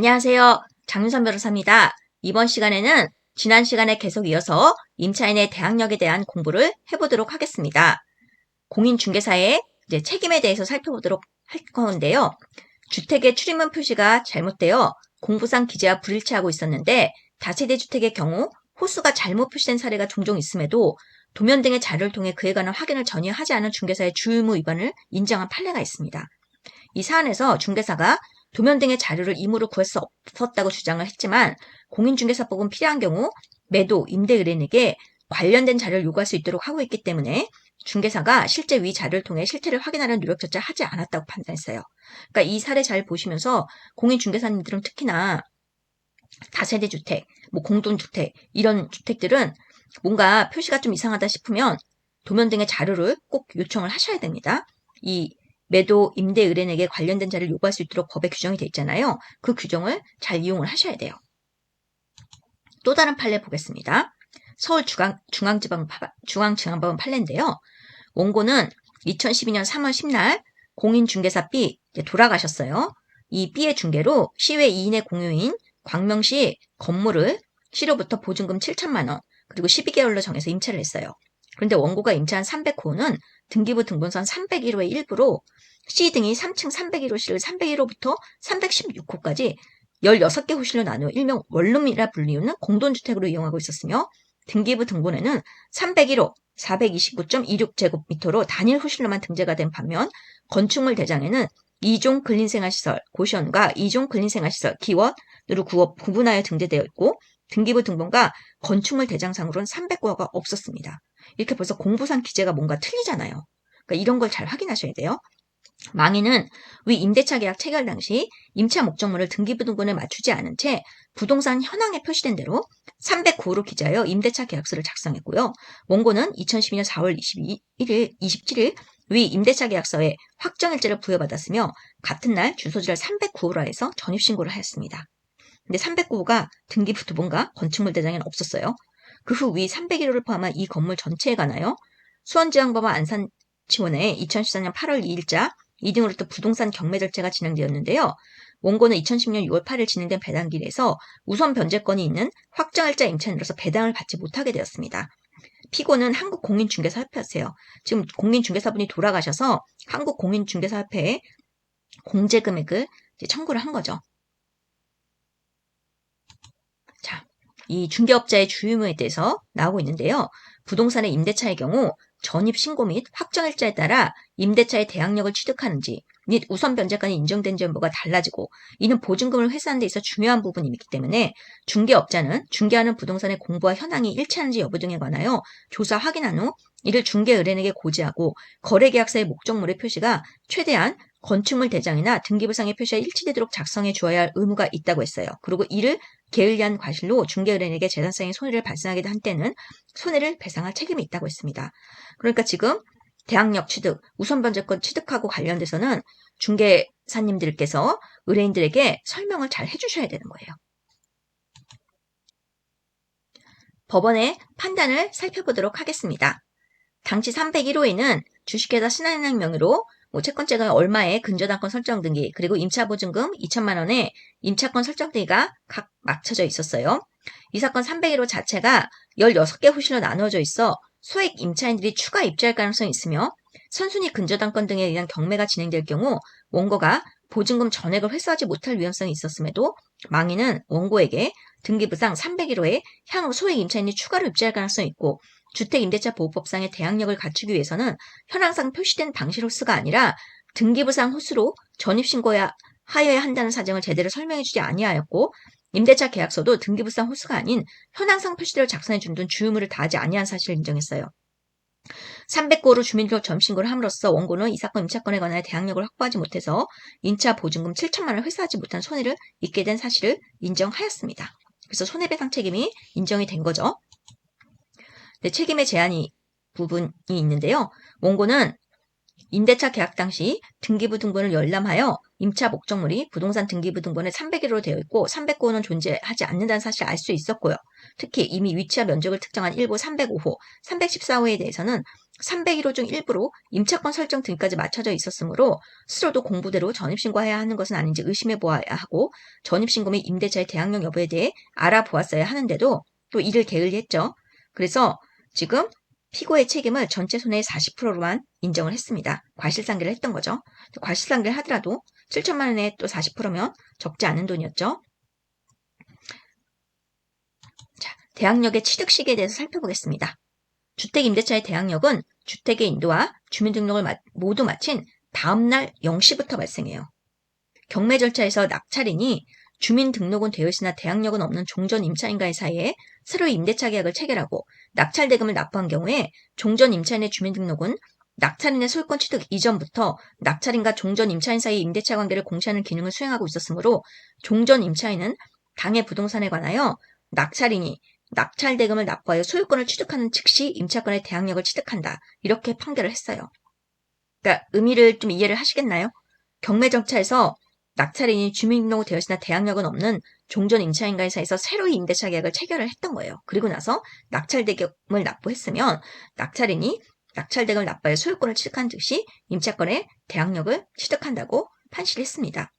안녕하세요. 장윤선 변호사입니다. 이번 시간에는 지난 시간에 계속 이어서 임차인의 대항력에 대한 공부를 해보도록 하겠습니다. 공인중개사의 책임에 대해서 살펴보도록 할 건데요. 주택의 출입문 표시가 잘못되어 공부상 기재와 불일치하고 있었는데 다세대 주택의 경우 호수가 잘못 표시된 사례가 종종 있음에도 도면 등의 자료를 통해 그에 관한 확인을 전혀 하지 않은 중개사의 주의무 위반을 인정한 판례가 있습니다. 이 사안에서 중개사가 도면 등의 자료를 임의로 구할 수 없었다고 주장을 했지만 공인중개사법은 필요한 경우 매도, 임대 의뢰인에게 관련된 자료를 요구할 수 있도록 하고 있기 때문에 중개사가 실제 위 자료를 통해 실태를 확인하는 노력조차 하지 않았다고 판단했어요. 그러니까 이 사례 잘 보시면서 공인중개사님들은 특히나 다세대 주택, 공동주택 이런 주택들은 뭔가 표시가 좀 이상하다 싶으면 도면 등의 자료를 꼭 요청을 하셔야 됩니다. 이 매도, 임대 의뢰인에게 관련된 자료를 요구할 수 있도록 법에 규정이 되어 있잖아요. 그 규정을 잘 이용을 하셔야 돼요. 또 다른 판례 보겠습니다. 서울중앙지방법원 판례인데요. 원고는 2012년 3월 10날 공인중개사 B 돌아가셨어요. 이 B의 중개로 시외 2인의 공유인 광명시 건물을 시로부터 보증금 7천만 원 그리고 12개월로 정해서 임차를 했어요. 그런데 원고가 임차한 300호는 등기부 등본상 301호의 일부로 C 등이 3층 301호실을 301호부터 316호까지 16개 호실로 나누어 일명 원룸이라 불리우는 공동주택으로 이용하고 있었으며 등기부 등본에는 301호 429.26제곱미터로 단일 호실로만 등재가 된 반면 건축물 대장에는 2종 근린생활시설 고시원과 2종 근린생활시설 기원으로 구분하여 등재되어 있고 등기부 등본과 건축물 대장상으로는 309호가 없었습니다. 이렇게 벌써 공부상 기재가 뭔가 틀리잖아요. 그러니까 이런 걸 잘 확인하셔야 돼요. 망인은 위 임대차 계약 체결 당시 임차 목적물을 등기부 등본에 맞추지 않은 채 부동산 현황에 표시된 대로 309호로 기재하여 임대차 계약서를 작성했고요. 원고는 2012년 4월 27일 위 임대차 계약서에 확정일자를 부여받았으며 같은 날 주소지를 309호로 해서 전입신고를 하였습니다. 근데 309호가 등기부 등본과 건축물 대장에는 없었어요. 그 후 위 301호를 포함한 이 건물 전체에 관하여 수원지방법원 안산지원회 2014년 8월 2일자 이 등으로 또 부동산 경매 절차가 진행되었는데요. 원고는 2010년 6월 8일 진행된 배당기일에서 우선 변제권이 있는 확정일자 임차인으로서 배당을 받지 못하게 되었습니다. 피고는 한국공인중개사협회였어요. 지금 공인중개사분이 돌아가셔서 한국공인중개사협회에 공제금액을 청구를 한 거죠. 자, 이 중개업자의 주의무에 대해서 나오고 있는데요. 부동산의 임대차의 경우 전입신고 및 확정일자에 따라 임대차의 대항력을 취득하는지 및 우선 변제권이 인정된지 여부가 달라지고 이는 보증금을 회수하는 데 있어 중요한 부분이기 때문에 중개업자는 중개하는 부동산의 공부와 현황이 일치하는지 여부 등에 관하여 조사 확인한 후 이를 중개의뢰인에게 고지하고 거래계약서의 목적물의 표시가 최대한 건축물 대장이나 등기부상의 표시와 일치되도록 작성해 주어야 할 의무가 있다고 했어요. 그리고 이를 게을리한 과실로 중개의뢰인에게 재산상의 손해를 발생하게 한 때는 손해를 배상할 책임이 있다고 했습니다. 그러니까 지금 대항력 취득, 우선 변제권 취득하고 관련돼서는 중개사님들께서 의뢰인들에게 설명을 잘 해주셔야 되는 거예요. 법원의 판단을 살펴보도록 하겠습니다. 당시 301호에는 주식회사 신한은행 명의로 채권자가 얼마의 근저당권 설정 등기 그리고 임차보증금 2천만 원에 임차권 설정 등기가 각 맞춰져 있었어요. 이 사건 301호 자체가 16개 호실로 나누어져 있어 소액 임차인들이 추가 입주할 가능성이 있으며 선순위 근저당권 등에 의한 경매가 진행될 경우 원고가 보증금 전액을 회수하지 못할 위험성이 있었음에도 망인은 원고에게 등기부상 301호에 향후 소액 임차인이 추가로 입주할 가능성이 있고 주택임대차보호법상의 대항력을 갖추기 위해서는 현황상 표시된 방실 호수가 아니라 등기부상 호수로 전입신고하여야 한다는 사정을 제대로 설명해주지 아니하였고 임대차 계약서도 등기부상 호수가 아닌 현황상 표시대로 작성해준 등 주의무를 다하지 아니한 사실을 인정했어요. 309호로 주민등록 전입신고를 함으로써 원고는 이 사건 임차권에 관하여 대항력을 확보하지 못해서 임차 보증금 7천만 원을 회수하지 못한 손해를 입게 된 사실을 인정하였습니다. 그래서 손해배상 책임이 인정이 된 거죠. 네, 책임의 제한이 부분이 있는데요. 원고는 임대차 계약 당시 등기부 등본을 열람하여 임차 목적물이 부동산 등기부 등본에 301호로 되어 있고 309호는 존재하지 않는다는 사실을 알 수 있었고요. 특히 이미 위치와 면적을 특정한 일부 305호, 314호에 대해서는 301호 중 일부로 임차권 설정 등까지 맞춰져 있었으므로 스스로도 공부대로 전입신고해야 하는 것은 아닌지 의심해보아야 하고 전입신고 및 임대차의 대항력 여부에 대해 알아보았어야 하는데도 또 이를 게을리했죠. 그래서 지금 피고의 책임을 전체 손해의 40%로만 인정을 했습니다. 과실상계를 했던 거죠. 과실상계를 하더라도 7천만 원에 또 40%면 적지 않은 돈이었죠. 자, 대항력의 취득 시기에 대해서 살펴보겠습니다. 주택임대차의 대항력은 주택의 인도와 주민등록을 모두 마친 다음날 0시부터 발생해요. 경매 절차에서 낙찰인이 주민등록은 되어 있으나 대항력은 없는 종전 임차인과의 사이에 새로이 임대차 계약을 체결하고 낙찰 대금을 납부한 경우에 종전 임차인의 주민등록은 낙찰인의 소유권 취득 이전부터 낙찰인과 종전 임차인 사이의 임대차 관계를 공시하는 기능을 수행하고 있었으므로 종전 임차인은 당해 부동산에 관하여 낙찰인이 낙찰 대금을 납부하여 소유권을 취득하는 즉시 임차권의 대항력을 취득한다. 이렇게 판결을 했어요. 그러니까 의미를 좀 이해를 하시겠나요? 경매 절차에서 낙찰인이 주민등록이 되어 있으나 대항력은 없는 종전 임차인과의 사이에서 새로이 임대차 계약을 체결을 했던 거예요. 그리고 나서 낙찰 대금을 납부했으면 낙찰인이 낙찰 대금을 납부하여 소유권을 취득한 즉시 임차권의 대항력을 취득한다고 판시를 했습니다.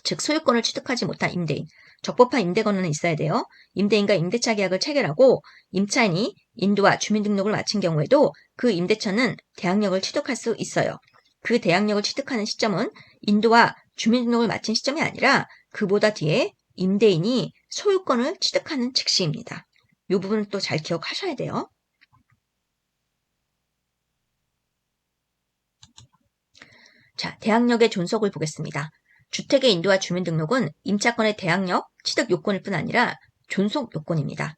즉 소유권을 취득하지 못한 임대인, 적법한 임대 권한은 있어야 돼요. 임대인과 임대차 계약을 체결하고 임차인이 인도와 주민등록을 마친 경우에도 그 임대차는 대항력을 취득할 수 있어요. 그 대항력을 취득하는 시점은 인도와 주민등록을 마친 시점이 아니라 그보다 뒤에 임대인이 소유권을 취득하는 즉시입니다. 이 부분은 또 잘 기억하셔야 돼요. 자, 대항력의 존속을 보겠습니다. 주택의 인도와 주민등록은 임차권의 대항력, 취득 요건일 뿐 아니라 존속 요건입니다.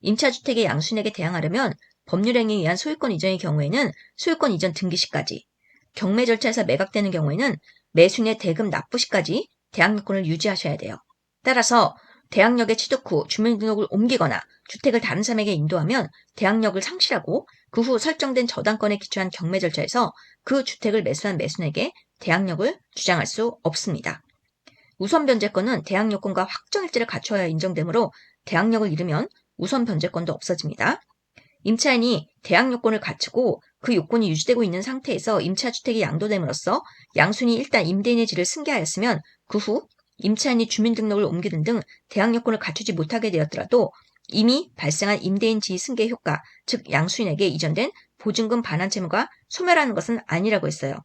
임차주택의 양수인에게 대항하려면 법률행위에 의한 소유권 이전의 경우에는 소유권 이전 등기 시까지, 경매 절차에서 매각되는 경우에는 매수인의 대금 납부 시까지 대항력권을 유지하셔야 돼요. 따라서 대항력의 취득 후 주민등록을 옮기거나 주택을 다른 사람에게 인도하면 대항력을 상실하고 그 후 설정된 저당권에 기초한 경매 절차에서 그 주택을 매수한 매수인에게 대항력을 주장할 수 없습니다. 우선 변제권은 대항력권과 확정일지를 갖춰야 인정되므로 대항력을 잃으면 우선 변제권도 없어집니다. 임차인이 대항력권을 갖추고 그 요건이 유지되고 있는 상태에서 임차주택이 양도됨으로써 양수인이 일단 임대인의 질을 승계하였으면 그 후 임차인이 주민등록을 옮기는 등 대항력권을 갖추지 못하게 되었더라도 이미 발생한 임대인 지위 승계 효과, 즉 양수인에게 이전된 보증금 반환 채무가 소멸하는 것은 아니라고 했어요.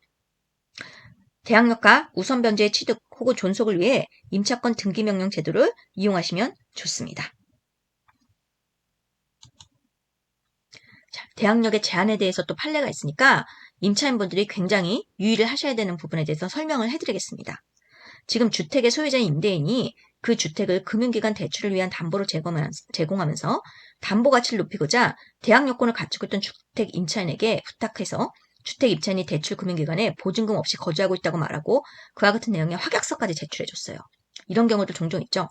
대항력과 우선 변제의 취득 혹은 존속을 위해 임차권 등기명령 제도를 이용하시면 좋습니다. 자, 대항력의 제한에 대해서 또 판례가 있으니까 임차인분들이 굉장히 유의를 하셔야 되는 부분에 대해서 설명을 해드리겠습니다. 지금 주택의 소유자인 임대인이 그 주택을 금융기관 대출을 위한 담보로 제공하면서 담보 가치를 높이고자 대항력권을 갖추고 있던 주택 임차인에게 부탁해서 주택 임차인이 대출 금융기관에 보증금 없이 거주하고 있다고 말하고 그와 같은 내용의 확약서까지 제출해줬어요. 이런 경우도 종종 있죠.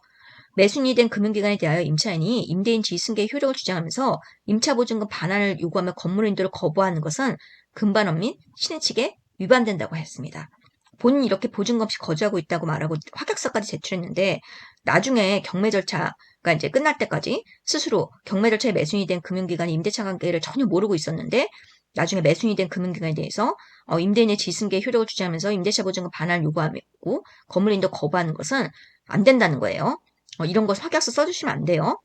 매수인이 된 금융기관에 대하여 임차인이 임대인 지위 승계의 효력을 주장하면서 임차보증금 반환을 요구하며 건물 인도를 거부하는 것은 금반원 및 신의 측에 위반된다고 했습니다. 본인이 이렇게 보증금 없이 거주하고 있다고 말하고 확약서까지 제출했는데 나중에 경매 절차가 이제 끝날 때까지 스스로 경매 절차에 매수인이 된 금융기관이 임대차 관계를 전혀 모르고 있었는데 나중에 매수인이 된 금융기관에 대해서 임대인의 지승계의 효력을 주장하면서 임대차 보증금 반환을 요구하고 건물 인도 거부하는 것은 안 된다는 거예요. 이런 거 확약서 써주시면 안 돼요.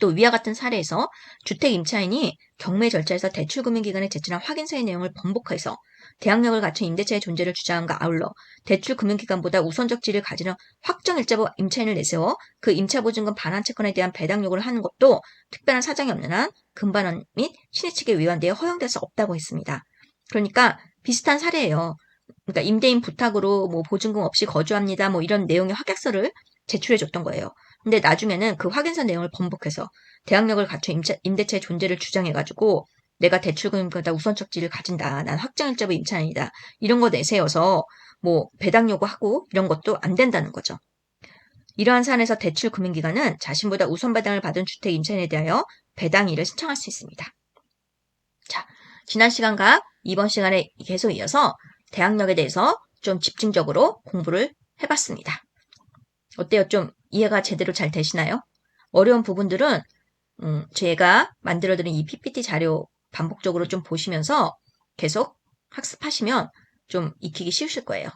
또 위와 같은 사례에서 주택 임차인이 경매 절차에서 대출금융기관에 제출한 확인서의 내용을 번복해서 대항력을 갖춘 임대차의 존재를 주장한과 아울러 대출금융기관보다 우선적 지위를 가지는 확정일자부 임차인을 내세워 그 임차보증금 반환 채권에 대한 배당 요구를 하는 것도 특별한 사정이 없는 한 금반원 및 신의 측에 위반되어 허용될 수 없다고 했습니다. 그러니까 비슷한 사례예요. 그러니까 임대인 부탁으로 뭐 보증금 없이 거주합니다. 뭐 이런 내용의 확약서를 제출해줬던 거예요. 근데 나중에는 그 확인서 내용을 번복해서 대항력을 갖춘 임대차의 존재를 주장해가지고 내가 대출금보다 우선적 지위를 가진다. 난 확정일자부 임차인이다. 이런 거 내세워서 뭐 배당 요구하고 이런 것도 안 된다는 거죠. 이러한 사안에서 대출금융기관은 자신보다 우선 배당을 받은 주택 임차인에 대하여 배당일을 신청할 수 있습니다. 자, 지난 시간과 이번 시간에 계속 이어서 대항력에 대해서 좀 집중적으로 공부를 해봤습니다. 어때요? 좀 이해가 제대로 잘 되시나요? 어려운 부분들은 제가 만들어드린 이 PPT 자료 반복적으로 좀 보시면서 계속 학습하시면 좀 익히기 쉬우실 거예요.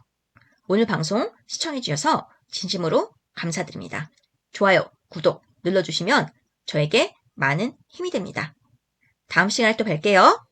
오늘 방송 시청해 주셔서 진심으로 감사드립니다. 좋아요, 구독 눌러주시면 저에게 많은 힘이 됩니다. 다음 시간에 또 뵐게요.